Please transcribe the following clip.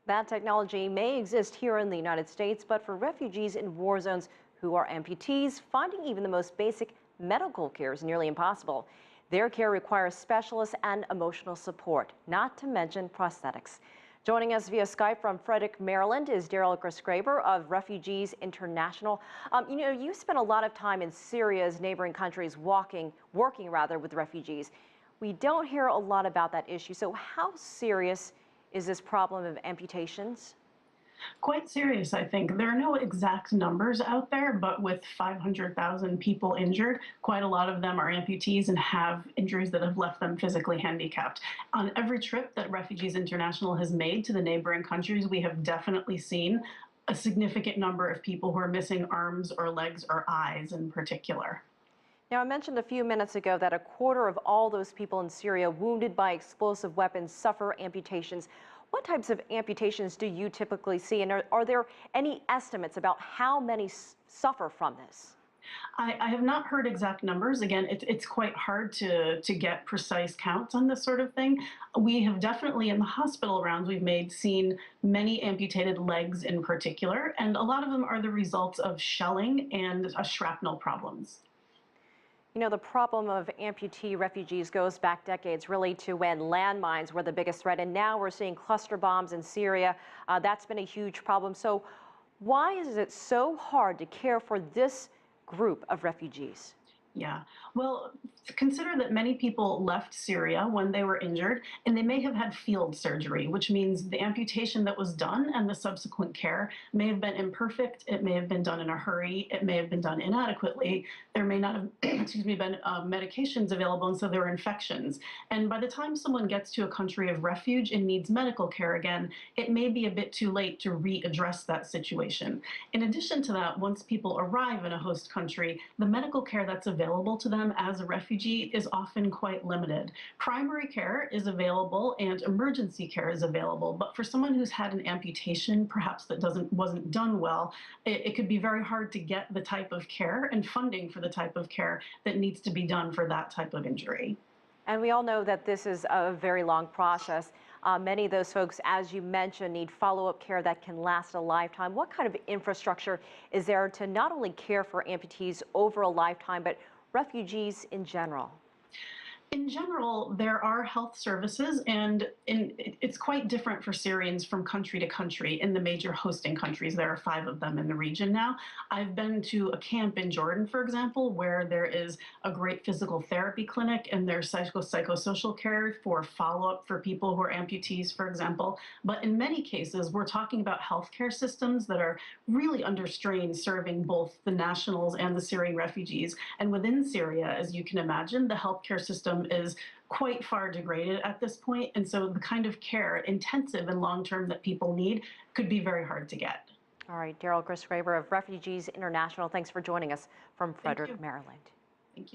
That technology may exist here in the United States, but for refugees in war zones who are amputees, finding even the most basic medical care is nearly impossible. Their care requires specialists and emotional support, not to mention prosthetics. Joining us via Skype from Frederick, Maryland is Daryl Gris-graber of Refugees International. You spent a lot of time in Syria's neighboring countries working with refugees. We don't hear a lot about that issue. So how serious is this problem of amputations? Quite serious, I think. There are no exact numbers out there, but with 500,000 people injured, quite a lot of them are amputees and have injuries that have left them physically handicapped. On every trip that Refugees International has made to the neighboring countries, we have definitely seen a significant number of people who are missing arms or legs or eyes in particular. Now, I mentioned a few minutes ago that a quarter of all those people in Syria wounded by explosive weapons suffer amputations. What types of amputations do you typically see, and are there any estimates about how many suffer from this? I have not heard exact numbers. Again, it's quite hard to get precise counts on this sort of thing. We have definitely, in the hospital rounds we've made, seen many amputated legs in particular, and a lot of them are the results of shelling and shrapnel problems. The problem of amputee refugees goes back decades, really, to when landmines were the biggest threat. And now we're seeing cluster bombs in Syria. That's been a huge problem. So why is it so hard to care for this group of refugees? Yeah. Well, consider that many people left Syria when they were injured, and they may have had field surgery, which means the amputation that was done and the subsequent care may have been imperfect. It may have been done in a hurry. It may have been done inadequately. There may not have, been medications available, and so there were infections. And by the time someone gets to a country of refuge and needs medical care again, it may be a bit too late to readdress that situation. In addition to that, once people arrive in a host country, the medical care that's available to them as a refugee is often quite limited. Primary care is available and emergency care is available, but for someone who's had an amputation, perhaps that wasn't done well, it could be very hard to get the type of care and funding for the type of care that needs to be done for that type of injury. And we all know that this is a very long process. Many of those folks, as you mentioned, need follow-up care that can last a lifetime. What kind of infrastructure is there to not only care for amputees over a lifetime, but refugees in general? In general, there are health services, and it's quite different for Syrians from country to country. In the major hosting countries, there are 5 of them in the region now. I've been to a camp in Jordan, for example, where there is a great physical therapy clinic, and there's psychosocial care for follow-up for people who are amputees, for example. But in many cases, we're talking about healthcare systems that are really under strain, serving both the nationals and the Syrian refugees. And within Syria, as you can imagine, the healthcare system is quite far degraded at this point, and so the kind of care, intensive and long-term, that people need could be very hard to get. All right, Daryl Gris-graber of Refugees International, thanks for joining us from Thank you. Frederick, Maryland.